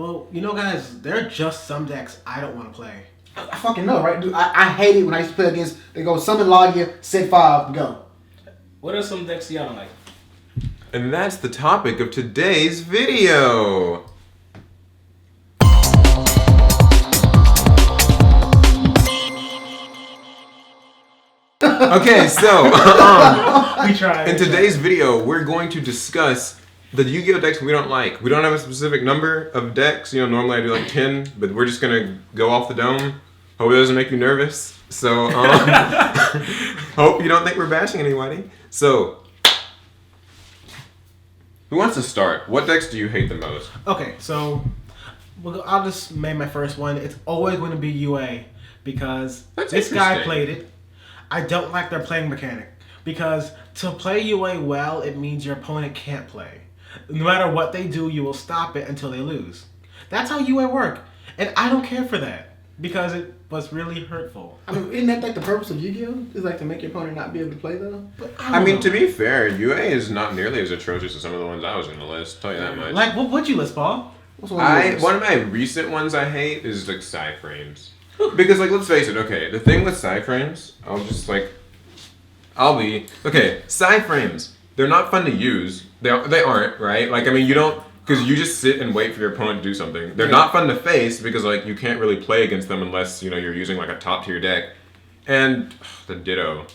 Well, you know, guys, there are just some decks I don't want to play. I fucking know, right? Dude, I hate it when I used to play against. They go summon Logia, set 5, go. What are some decks y'all don't like? And that's the topic of today's video. Okay, so We tried. in today's video, we're going to discuss the Yu-Gi-Oh decks we don't like. We don't have a specific number of decks. You know, normally I do like 10, but we're just gonna go off the dome. Hope it doesn't make you nervous. So, hope you don't think we're bashing anybody. So, who wants to start? What decks do you hate the most? Okay, so I'll just make my first one. It's always going to be UA because That's this guy interesting. played it. I don't like their playing mechanic because to play UA well, it means your opponent can't play. No matter what they do, you will stop it until they lose. That's how UA work, and I don't care for that because it was really hurtful. I mean, isn't that like the purpose of Yu-Gi-Oh? Is like to make your opponent not be able to play though? But I don't mean, know. to be fair, UA is not nearly as atrocious as some of the ones I was going to list. Tell you that much. Like, what would you list, Paul? What's one of yours? One of my recent ones I hate is like sci frames. Because like let's face it, okay, the thing with sci frames, sci frames, they're not fun to use. They aren't, right? Like I mean you don't because you just sit and wait for your opponent to do something. They're not fun to face because like you can't really play against them unless, you know, you're using like a top tier deck. And the ditto.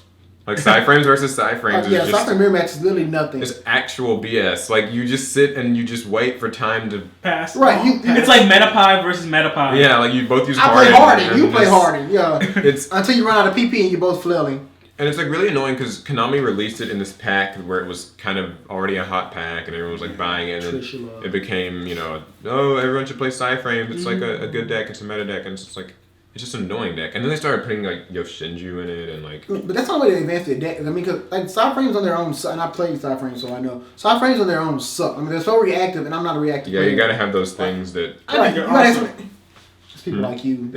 Like sci frames versus sci frames Yeah, is Soccer just Mirror Match is literally nothing. it's actual BS. Like you just sit and you just wait for time to Pass. Right, It's like Metapie versus Metapie. yeah, like you both use I play Harden, Harden, you and play just- Harden, yeah. It's Until you run out of PP and you're both flailing. and it's like really annoying because Konami released it in this pack where it was kind of already a hot pack and everyone was like buying it and Trishula. it became, you know, oh everyone should play Sci-Frame. It's like a good deck, it's a meta deck, and it's just like it's just an annoying deck. And then they started putting like Yoshinju in it and like But that's not the way they advance their deck. I mean, because like side frames on their own, and I played side frames, so I know side frames on their own suck. I mean, they're so reactive, and I'm not a reactive. yeah, player. you gotta have those things that I Right, think you they're gotta awesome. have There's people like you.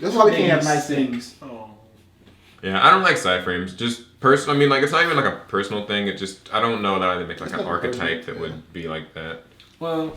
That's why we can't have nice things. Oh. yeah, I don't like Sci-Frames. Just personal. I mean, like it's not even like a personal thing. It just I don't know that I would make like an It's not archetype personal, that would be like that. Well,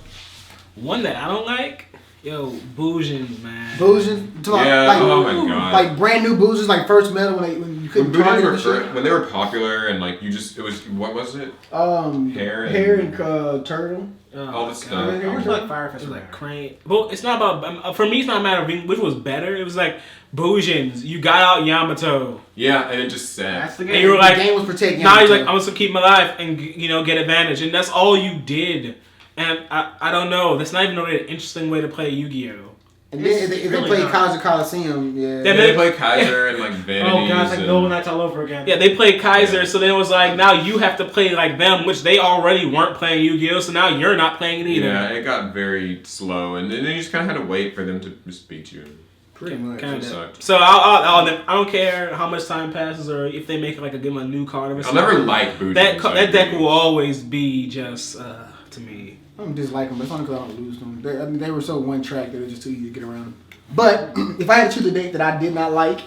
one that I don't like, Woojin, man. Boojins, Yeah, like, oh my god. like brand new boojins, like first metal when you couldn't When target Boojins the shit. when they were popular and like you just it was what was it? Hair and- turtle. All this Yeah, stuff. it was like Firefish. It's like crane. Well, it's not about. For me, it's not a matter of being, which was better. It was like Boojins. You got out Yamato. Yeah, and it just sat. That's the And game. you were like, the game was protecting. now he's like, Yamato. I'm gonna keep my life and get advantage, and that's all you did. And I don't know. That's not even really an interesting way to play Yu-Gi-Oh. And then if they really played not. Kaiser Coliseum, yeah. Then Yeah, they play Kaiser and like Vanities. Oh god, it's like and- Golden Knights all over again. Yeah, they played Kaiser, Yeah. so then it was like, now you have to play like them, which they already weren't playing Yu-Gi-Oh, so now you're not playing it either. Yeah, it got very slow, and then you just kind of had to wait for them to just beat you. Pretty much. Kinda. It sucked. So I don't care how much time passes or if they make like give them a new card or I'll something. never like Boojins. that deck will always be just to me. I don't dislike them, but it's only because I don't lose them. I mean, they were so one track that it was just too easy to get around. But if I had to choose a deck that I did not like,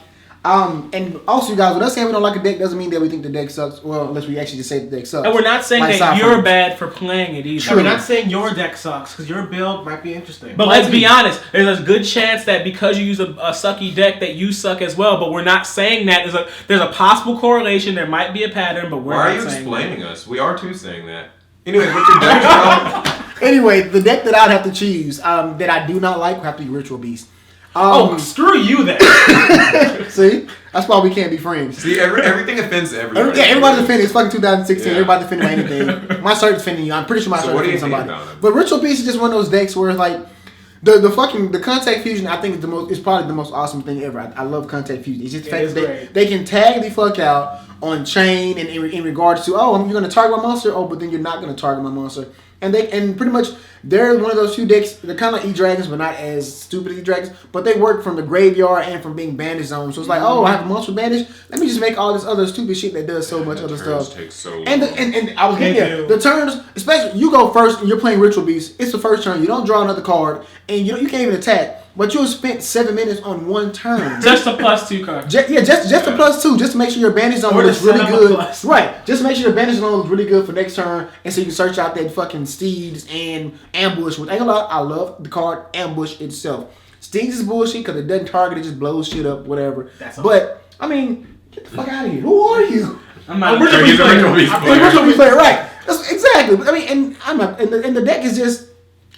and also you guys, with us saying we don't like a deck doesn't mean that we think the deck sucks. Well, unless we actually just say the deck sucks. And we're not saying Like that Sci-Fi. you're bad for playing it either. And we're not saying your deck sucks because your build might be interesting. But let's be honest, there's a good chance that because you use a sucky deck that you suck as well. But we're not saying that. There's a possible correlation. There might be a pattern, but we're Why are not you saying explaining us? We are too saying that. Anyway, what's your deck called? Anyway, the deck that I'd have to choose that I do not like would have to be Ritual Beast. oh, screw you then. See? That's why we can't be friends. See, everything offends everybody. Everybody's defending. It's fucking 2016. Yeah. Everybody defending anything. My shirt's defending you. I'm pretty sure my So shirt's what do you defending think somebody. about him? But Ritual Beast is just one of those decks where it's like the Contact Fusion. I think is probably the most awesome thing ever. I love Contact Fusion. It's just the fact is that great. they can tag the fuck out on chain and in regards to you're going to target my monster. Oh, but then you're not going to target my monster. And pretty much they're one of those two decks. They're kind of like E-Dragons, but not as stupid as E-Dragons. But they work from the graveyard and from being bandage zone. So it's like, oh, I have a monster bandage. Let me just make all this other stupid shit that does so much other Turns stuff. take so long. And I was getting They there. do. The turns, especially you go first and you're playing Ritual Beast. It's the first turn. You don't draw another card, and you can't even attack. but you spent 7 minutes on one turn. Just a +2 card. Just a +2, just to make sure your bandage on Or looks to really set up a good. plus. Right, just to make sure your bandage on looks really good for next turn, and so you can search out that fucking Steeds and Ambush. Which ain't gonna lie, I love the card Ambush itself. Steeds is bullshit because it doesn't target, it just blows shit up, whatever. That's all. But I mean, get the fuck out of here. Who are you? I'm not. He's a Ritual Beast I'm player. a Ritual Beast player, right? That's exactly. I mean, and I'm not. And the deck is just.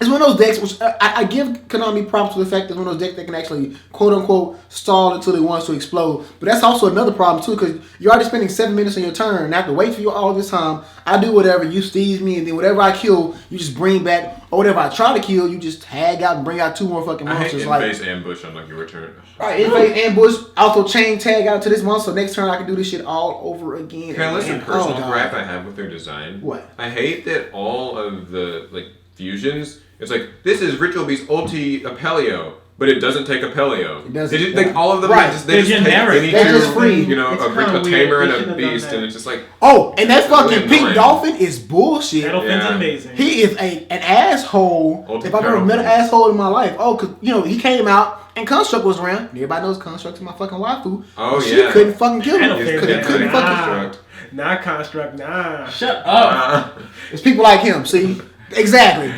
It's one of those decks which I give Konami props for the fact that it's one of those decks that can actually quote unquote stall until it wants to explode. But that's also another problem too, because you're already spending 7 minutes on your turn and I have to wait for you all this time. I do whatever, you steeze me, and then whatever I kill, you just bring back, or whatever I try to kill, you just tag out and bring out 2 more fucking I hate monsters. in-face ambush on like your return. Alright, in-face ambush, also chain tag out to this monster. So next turn I can do this shit all over again. Can I list a personal God. gripe I have with their design? What? I hate that all of the like fusions. It's like this is Ritual Beast Ulti Apelio, but it doesn't take Apelio. It doesn't. They just, like all of them, Right. they just take generic. any They're two, just free. you know, It's a kinda weird. tamer They and should've a done beast, that. and it's just like Oh, and that It's really fucking pink annoying. dolphin is bullshit. That offense Yeah. amazing. He is an asshole. Ultimate If I've ever met an Power. asshole in my life. Oh, because, he came out and Construct was around. Everybody knows Construct is my fucking waifu. Oh, She yeah. couldn't fucking kill I me. don't It's think Because he that. couldn't fucking... Construct. Nah, Construct, nah. Shut up. It's people like him, see? Exactly.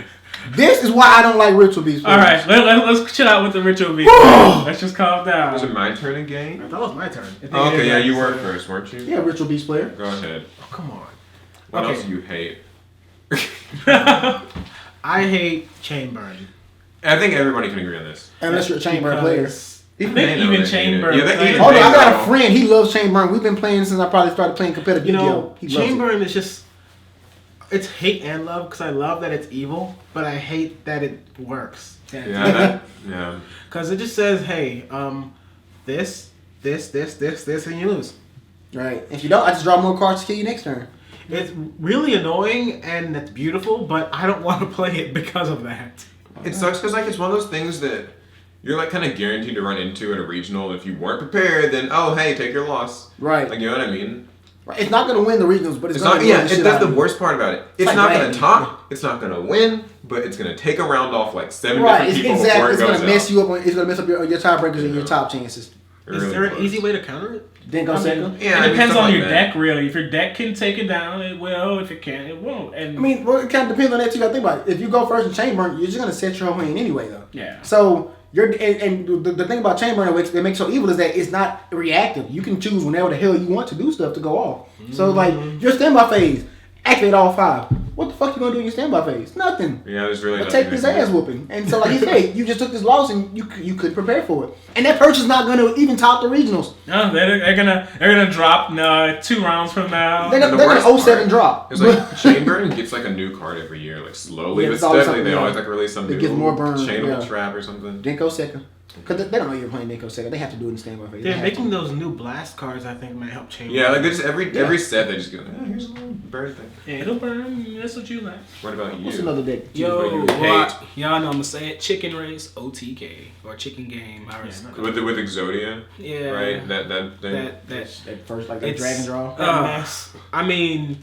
This is why I don't like Ritual Beast. All right, let's chill out with the Ritual Beast. Let's just calm down. Was it my turn I again? thought it was my turn. Oh, okay, yeah, you were first, weren't you? Yeah, Ritual Beast player. Go ahead. Oh, come on. What Okay. else do you hate? I hate chain burn. I think everybody can agree on this. Unless you're a Chamber player. Because I think they know even they hate Chamber it. Yeah, they- plays- even Hold on, they I got know. a friend. He loves Chain Burn. We've been playing since I probably started playing competitive You know, Yu-Gi-Oh. He loves chain it. burn is just, it's hate and love because I love that it's evil, but I hate that it works. Yeah, yeah. Because it just says, hey, this, and you lose. Right. If you don't, I just draw more cards to kill you next turn. It's really annoying and it's beautiful, but I don't want to play it because of that. It sucks because like it's one of those things that you're like kind of guaranteed to run into in a regional. If you weren't prepared, then oh hey, take your loss. Right. Like you know what I mean? Right. It's not going to win the regionals, but it's, It's going not. to Yeah, the shit that's out the of you. worst part about it. It's like not going Randy. to top. It's not going to win, but it's going to take a round off like 7 Right. different It's people exactly. before It's it going goes to mess out. you up. It's going to mess up your tiebreakers and your top chances. It Is really there an was. easy way to counter it? Then go I mean, second. Yeah, it depends stuff on like your that. deck, really. If your deck can take it down, it will. If it can't, it won't. And I mean, well, it kind of depends on that too. You got to think about it. If you go first in Chamber, you're just going to set your whole hand anyway, though. yeah. So you're and the thing about Chamber that makes it so evil is that it's not reactive. You can choose whenever the hell you want to do stuff to go off. So like your standby phase, activate all 5. What the fuck you gonna do in your standby phase? Nothing. Yeah, there's really But nothing take this they can ass do. whooping. And so like he said, you just took this loss and you couldn't prepare for it. And that purchase is not gonna even top the regionals. No, they're gonna drop 2 rounds from now. They're The gonna worst 07 part drop. It's like chain burn gets like a new card every year, like slowly Yeah, but it's always steadily. They something, always yeah. like release some It new gets more burn, chainable yeah. trap or something. Denko second. Because they don't know you're playing Denko second. They have to do it in standby phase. They They're have making to. those new blast cards. I think might help change. Yeah, like they just every set they just go, here's a little burn thing. Yeah, it'll burn. That's what you like. What about you? What's another deck? Yo, What do you well, hate? y'all know I'm gonna say it. Chicken race, OTK, or chicken game. With Exodia, Yeah. right? That thing. That That first like that It's- dragon draw. That mess. I mean,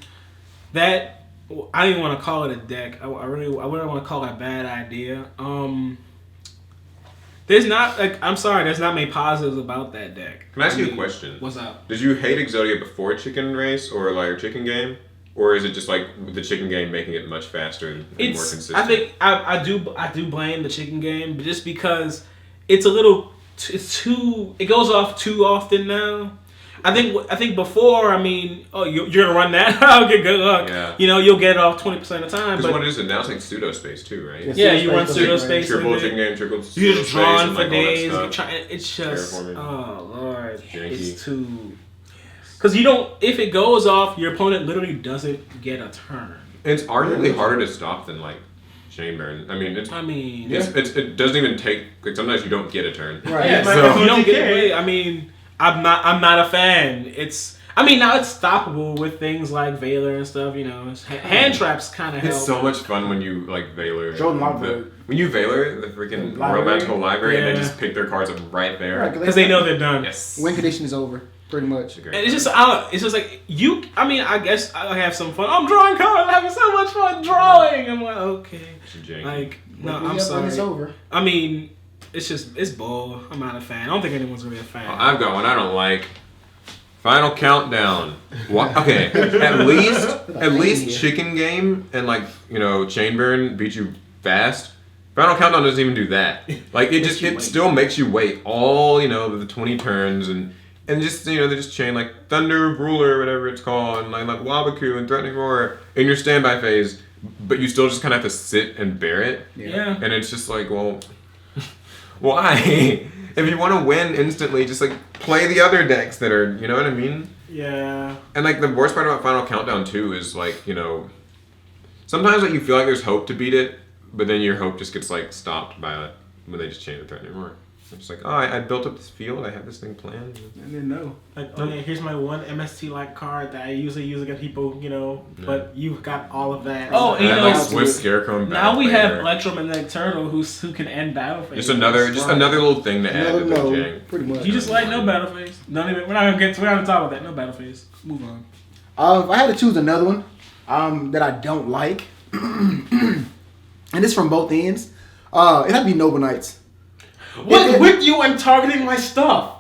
that I didn't want to call it a deck. I wouldn't want to call it a bad idea. There's not like I'm sorry, there's not many positives about that deck. Can I ask you a question? What's up? Did you hate Exodia before Chicken Race or like Chicken Game? Or is it just like with the Chicken Game making it much faster and more It's consistent? I think I do blame the chicken game, but just because it's a little it's too it goes off too often now. I think before, I mean, oh, you're gonna run that? Okay, good luck. Yeah. You know, you'll get it off 20% of the time. Because But what is it now? It's like pseudo space too, right? Yes. yeah, you run Pseudo pseudo space, space. Triple with Chicken it. Game, triple You're pseudo just space, drawing and, for like, all that days. You're stuff. trying, it's just Terraforming. oh lord, Janky. it's too. Because you don't. If it goes off, your opponent literally doesn't get a turn. It's arguably harder to stop than like Chain Burn. I mean, it doesn't even take. Like sometimes you don't get a turn. Right. Yeah, So- so if you don't get OTK. away, I mean, I'm not a fan. I mean, now it's stoppable with things like Valor and stuff. You know, hand traps kind of help. It's so much fun when you like Valor. Jordan Lockwood. When you Valor the freaking Library. romantical library and Yeah. then just pick their cards up right there. Right, because they know they're done. Yes. win condition is over, pretty much. And it's just, it's just like you. I mean, I guess I have some fun. I'm drawing cards. I'm having so much fun drawing. I'm like, okay, It's janky. like no, When I'm you have fun, sorry. It's over. I mean, it's bull. I'm not a fan. I don't think anyone's gonna be a fan. I've got one I don't like. Final Countdown. What? Okay, at least Chicken Game and like Chain Burn beat you fast. Final Countdown doesn't even do that. Like it still makes you wait all the 20 turns and just they just chain like Thunder Ruler, whatever it's called, and like Wabaku and Threatening Roar in your standby phase, but you still just kind of have to sit and bear it. Yeah. And it's just like, well, why? If you want to win instantly, just like play the other decks that are, you know what I mean? Yeah. And like the worst part about Final Countdown too is like, sometimes like you feel like there's hope to beat it, but then your hope just gets like stopped by when they just change the Threatening Roar. It's like, oh, I built up this field, I have this thing planned. And then no. Like, okay, here's my one MST-like card that I usually use against people, but you've got all of that. Oh, And like Swift Scarecrow and now we have Battleplayer. Electromagnetic Turtle who can end battle phase. Just another little thing to add to the jank. Pretty much. You just like no battle phase. We're not gonna talk about that. No battle phase. Move on. If I had to choose another one that I don't like, and it's from both ends, it'd have to be Noble Knights. What with you and targeting my stuff?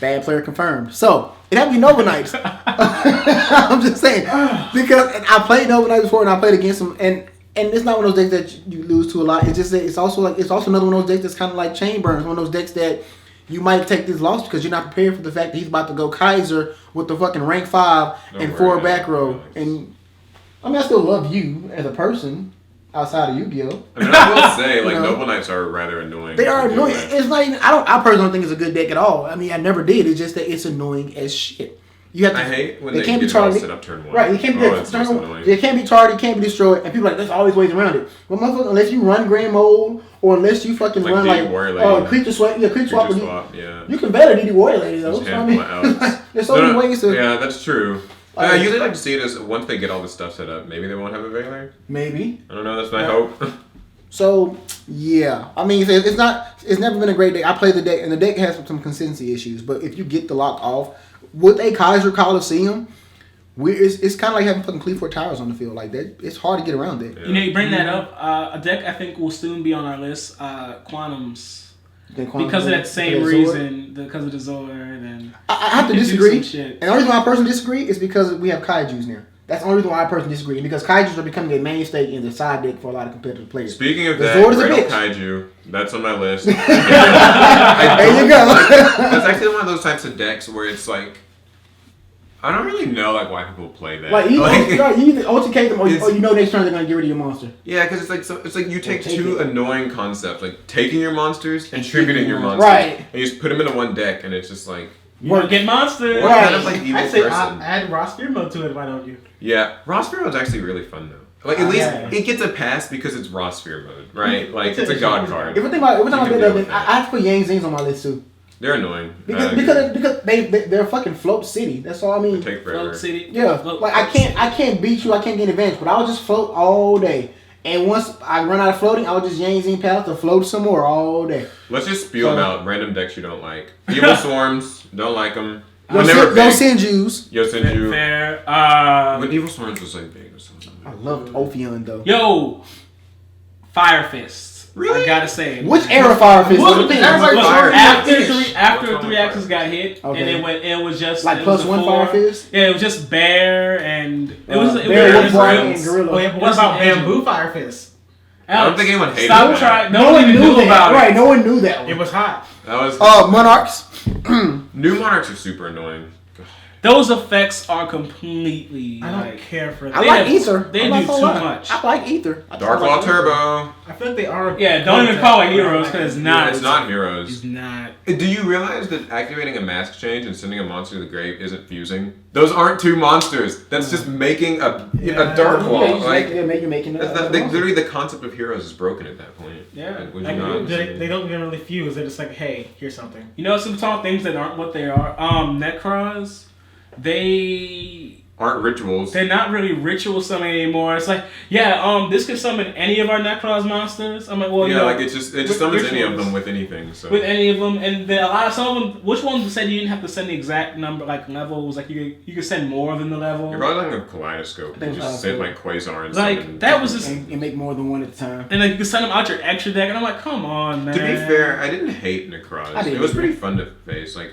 Bad player confirmed. So it had to be Noble Knights. I'm just saying because I played Noble Knights before and I played against them, and it's not one of those decks that you lose to a lot. It's just that it's also another one of those decks that's kind of like Chain Burn. It's one of those decks that you might take this loss because you're not prepared for the fact that he's about to go Kaiser with the fucking rank 5 and 4 back row. And I mean, I still love you as a person. Outside of Yu-Gi-Oh! I mean, I will say, like, Noble Knights are rather annoying. They are annoying. It's not even. I personally don't think it's a good deck at all. I mean, I never did. It's just that it's annoying as shit. You have to. I hate when they can't get be targeted. set up turn 1. Right, you can't be turn 1. They can't be targeted, can't be destroyed, and people are like, there's always ways around it. Well, motherfucker, unless you run Grand Mode or unless you fucking Like run DD Warrior Lady. creature swap, creature swap. Yeah. You can better DD Warrior Lady though. Just So, I handle mean, my outs. there's so many ways to. Yeah, that's true. I usually like to see it as once they get all this stuff set up, maybe they won't have a Veiler. Maybe. I don't know. That's my hope. So yeah, I mean, it's never been a great deck. I play the deck, and the deck has some consistency issues. But if you get the lock off with a Kaiser Coliseum, it's kind of like having fucking Cleveland Towers on the field. Like that, it's hard to get around that. Yeah. You bring that up. A deck I think will soon be on our list. Quantums. Because of that same reason, because of the Zord, and I have to disagree. And the only reason why I personally disagree is because we have Kaijus now. That's the only reason why I personally disagree. Because Kaijus are becoming a mainstay in the side deck for a lot of competitive players. Speaking of The that, Zord is a Great bitch. Kaiju, that's on my list. There you go. That's actually one of those types of decks where it's like, I don't really know like why people play that. Like you either OTK them or you know next turn they're gonna get rid of your monster. Yeah, because it's like you take two it. annoying concepts, like taking your monsters and tributing your monsters, Right. and you just put them into one deck, and it's just like you get monsters. what kind of like evil I'd say person? add Ross Fear mode to it. Why don't you? Yeah, Raw Sphere mode's actually really fun though. Like at least yeah. it gets a pass because it's Raw Sphere mode, right? Like it's a god card. Every time I You can get deal up, with I that. have to put Yang Zings on my list too. They're annoying. Because they're fucking float city. That's all I mean. They take forever. Float City. Yeah, Float like I can't beat you. I can't get advantage, but I'll just float all day. And once I run out of floating, I'll just Yang Zing pals to float some more all day. Let's just spiel them out. Random decks you don't like. Evil Swarms, don't like them. Yo Senjus. Yosenju. Fair. When Evil Swarms was like big or something. I loved Ophion though. Yo, Fire Fist. Really? I gotta say. Which era Fire Fist? What? Everybody Fire After three axes got hit, Okay. and it was just Like it was plus a one 4. Fire Fist? Yeah, it was just Bear and it was Bear, it was Woodblock, and Gorilla. Oh, yeah, but what about Bamboo Fire Fist? I don't think anyone hated Stop that. trying. No No one one even knew knew that. about Right, it. no one knew that It one. was hot. That was Monarchs. New Monarchs are super annoying. Those effects are completely. I don't like, care for I that. like Ether. They I'm do not gonna too lie. much. I like Ether. Dark Law Turbo. I feel like they are. Yeah, don't even call it heroes because it's not. It's not It's heroes. not. Do you realize that activating a mask change and sending a monster to the grave isn't fusing? Those aren't two monsters. That's just making a Dark Claw. Like You're making literally the concept of heroes is broken at that point. Yeah. Like, would you Like, not? they don't even really fuse. They're just like, hey, here's something. You know, some tall things that aren't what they are. Necros, they aren't rituals. They're not really ritual summoning anymore. It's like, yeah, this could summon any of our Necroz monsters. I'm like, well, Yeah, you know, like it just summons any of them with anything. So with any of them, and then some of them. Which ones said you didn't have to send the exact number, like levels? Like you could send more than the level. you're probably like a kaleidoscope. You just send like Quasar and Like summon that was just, And make more than one at a time. and like you could send them out your extra deck, and I'm like, come on, man. To be fair, I didn't hate Necroz. I didn't It was either. pretty fun to face. Like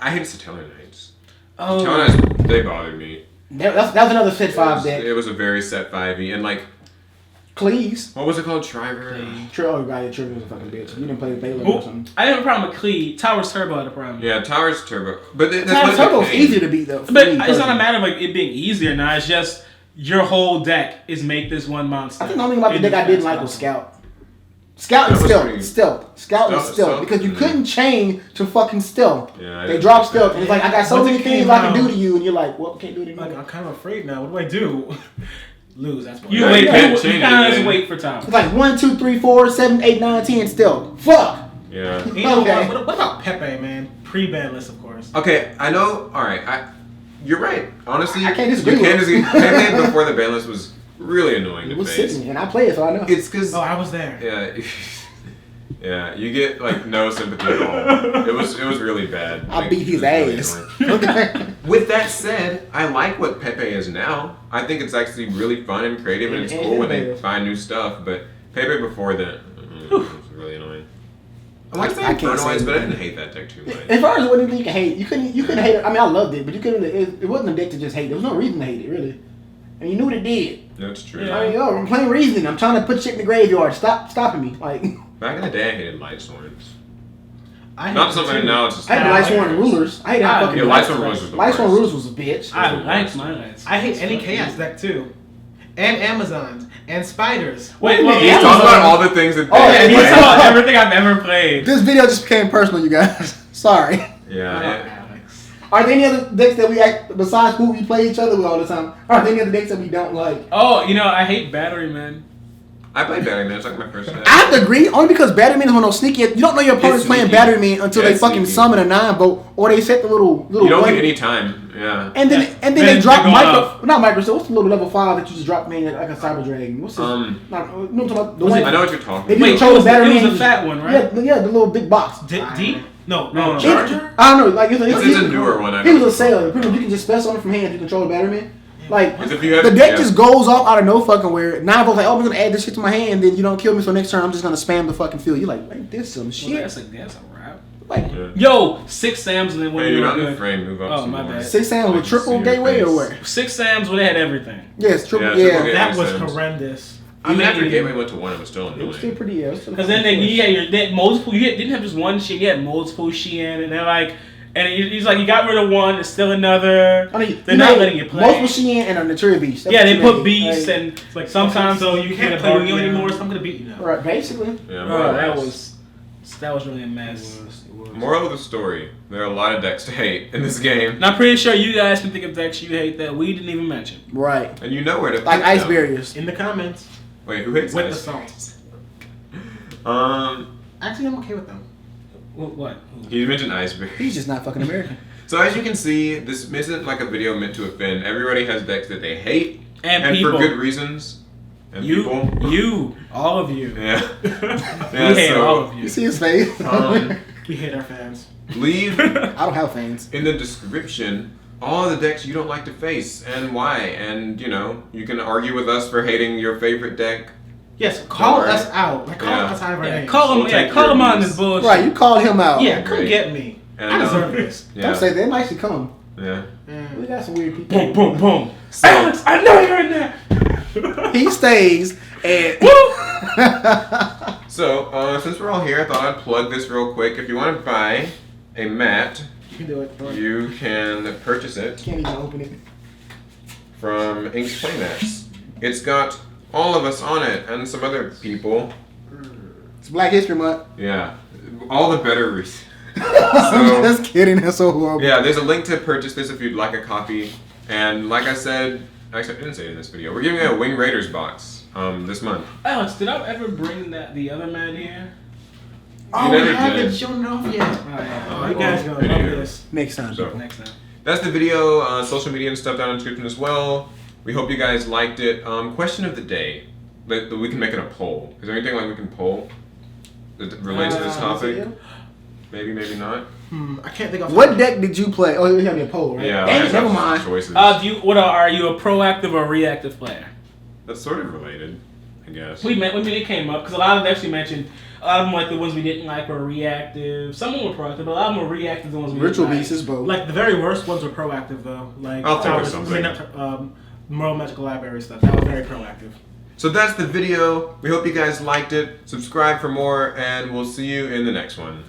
I hated Satellarknights. Oh, Satellarknights, they bothered me. That was another set 5 deck. It was a very set 5e, and like, Cleese. what was it called? Triver? Trell, oh, God, Trell was a fucking bitch. You didn't play Baylor or something. I didn't have a problem with Clee. Tower's Turbo had a problem. Yeah, Tower's Turbo. But that's Tower's what it Turbo's became. easier to beat, though. But it's not a matter of like it being easier now. It's just your whole deck is make this one monster. I think the only thing about the deck I didn't like was Scout. Scout and That was pretty- Stealth. Scout and Stealth, Stealth. Because you mhm. couldn't change to fucking Stealth. Yeah, I They didn't drop like Stealth, that. and it's like, I got so Once many it things came I can do out- to you, and you're like, well, can't do it anymore. Like, I'm kind of afraid now. What do I do? Lose. That's what You Yeah, wait. you can't You change kind of it, just man. wait for Tower. It's like 1, 2, 3, 4, 7, 8, 9, 10 Stealth. Fuck! Yeah. You know Okay. what about Pepe, man? Pre-ban list, of course. Okay, I know. All right, you're right. Honestly, I can't disagree You can't with disagree. Pepe before the ban list was really annoying It to was face. sitting, and I play it, so I know. It's because Oh, I was there. yeah, yeah, you get like no sympathy at all. It was really bad. I Like, beat his it was really ass. annoying. With that said, I like what Pepe is now. I think it's actually really fun and creative, and it's And cool when they innovative. find new stuff. But Pepe before that, it was really annoying. I like the I can't Inferno Eyes, say but I that. didn't hate that deck too much. As far as what anything you can hate, you couldn't hate it. I mean, I loved it, but you couldn't. It wasn't a deck to just hate. There was no reason to hate it, really. And you knew what it did. That's true. Yeah. I mean, yo, I'm playing reasoning. I'm trying to put shit in the graveyard. Stop stopping me. Like, Back in the day, I hated Light Swords. I Not hate something it, too. now. It's just I hate Yeah, Light I Sworn like Rulers. I hate how Yeah, fucking Light Sworn Rulers was the Light Sworn worst. Rulers was a bitch. I liked my lights. I hate any chaos deck too, and Amazons and spiders. Wait, well, He's He's Amazon- talking about all the things that. Oh, yeah, Yeah, they he's yeah. talking about everything I've ever played. This video just became personal, you guys. Sorry. Yeah. Alex. Are there any other decks that we act besides who we play each other with all the time? Are there any other decks that we don't like? Oh, you know, I hate Battery Man. I played Battery Man. It's like my first deck. I have to agree, only because Battery Man is one of those sneaky. You don't know your opponent's It's playing sneaky. Battery Man until Yeah, they it's fucking sneaky. summon a 9-vote, or they set the little You don't one- get any time. Yeah. And then Yeah. and then Then they drop they go micro, off. not micro. So what's the little level 5 that you just drop me like a Cyber Dragon? What's this? Um, not, you know what I'm talking about? The Was one. it- I know what you're talking They about. Wait, control it was Battery the Man. fat one, right? Yeah, the little big box. Deep? No, No, Charger? I don't know. Like it's It's a newer one. I He know. was a sailor. Pretty much you can just spell something from hand to control the Battery Man. Like Because if you have the deck yeah. just goes off out of no fucking where. 9-vote like, oh, I'm gonna add this shit to my hand. Then you don't kill me, so next turn I'm just gonna spam the fucking field. You're like, ain't this some Well, shit? that's a wrap. Like Yeah. Yo, 6 Sams and then when Hey, you you're were not in the good. frame. Move up. Oh, some my more. bad. 6 sounds I with can triple see your gateway or face. what? 6 Sams where they had everything. Yes, triple. Yeah, Yeah, triple gateway. That was Sims. horrendous. Even I after mean- Gateway went to 1, it was still it was still annoying. pretty. Yeah, it was still Because then pretty you had your multiple. You didn't have just one Shin. You had multiple Shin, and they're like, and he's like, you got rid of one. It's still another. I mean, They're not letting you play. Multiple Shein and a Naturia Beast. That's Yeah, what they you put made. beasts Like, and like sometimes so though you can't play with me anymore, so I'm gonna beat you now. right, basically. Yeah, Oh, more or that less. was really a mess. Moral of the story: there are a lot of decks to hate in this game, And I'm pretty sure you guys can think of decks you hate that we didn't even mention. Right. and you know where to. Like pick ice them. barriers. In the comments Wait, who hates with the ice? songs. Um, Actually, I'm okay with them. What? you mentioned ice barriers. He's just not fucking American. So as you can see, this isn't like a video meant to offend. Everybody has decks that they hate, And people. for good reasons. And people. You, all of you. Yeah. We Yeah. hate So all of you. You see his face? We hate our fans. leave I don't have fans. in the description all the decks you don't like to face and why. And you know, you can argue with us for hating your favorite deck. Yes, call Don't worry. us out. Like, call Yeah. us out of our Yeah, names. call We'll him. take Yeah, call your him on abuse. this bullshit. Right, you called him out. Yeah, come Great. get me. And I deserve this. Yeah. Don't say that. They might actually come. Yeah. We got some weird people. Boom, boom, boom. So, Alex, I know you're in there. He stays and so since we're all here, I thought I'd plug this real quick. If you want to buy a mat, You can do it. you can purchase it can't even open it. from Ink's Playmats. It's got all of us on it and some other people. It's Black History Month. Yeah, all the better reasons. I'm just kidding. That's so horrible. Yeah, there's a link to purchase this if you'd like a copy. And like I said, actually I didn't say it in this video, we're giving away a Wing Raiders box this month. Alex, did I ever bring the other man here? Oh, never we haven't did. shown it off yet. Oh, yeah. Oh, you guys gonna love Anywho. this. Next time. So Next time. That's the video. Social media and stuff down in the description as well. We hope you guys liked it. Question of the day. That we can make it a poll. Is there anything like we can poll that relates to this topic? Maybe, maybe not. I can't think of What deck did you play? Oh, we have a poll, right? Yeah. Dang it, never mind. Choices. Are you a proactive or reactive player? That's sort of related, I guess. It came up because a lot of them actually mentioned. A lot of them, like the ones we didn't like, were reactive. Some of them were proactive, but a lot of them were reactive. The ones we Ritual didn't Beast is both. Like the very worst ones were proactive though. Like I'll think of something. Moral Magical Library stuff. That was very proactive. So that's the video. We hope you guys liked it. Subscribe for more, and we'll see you in the next one.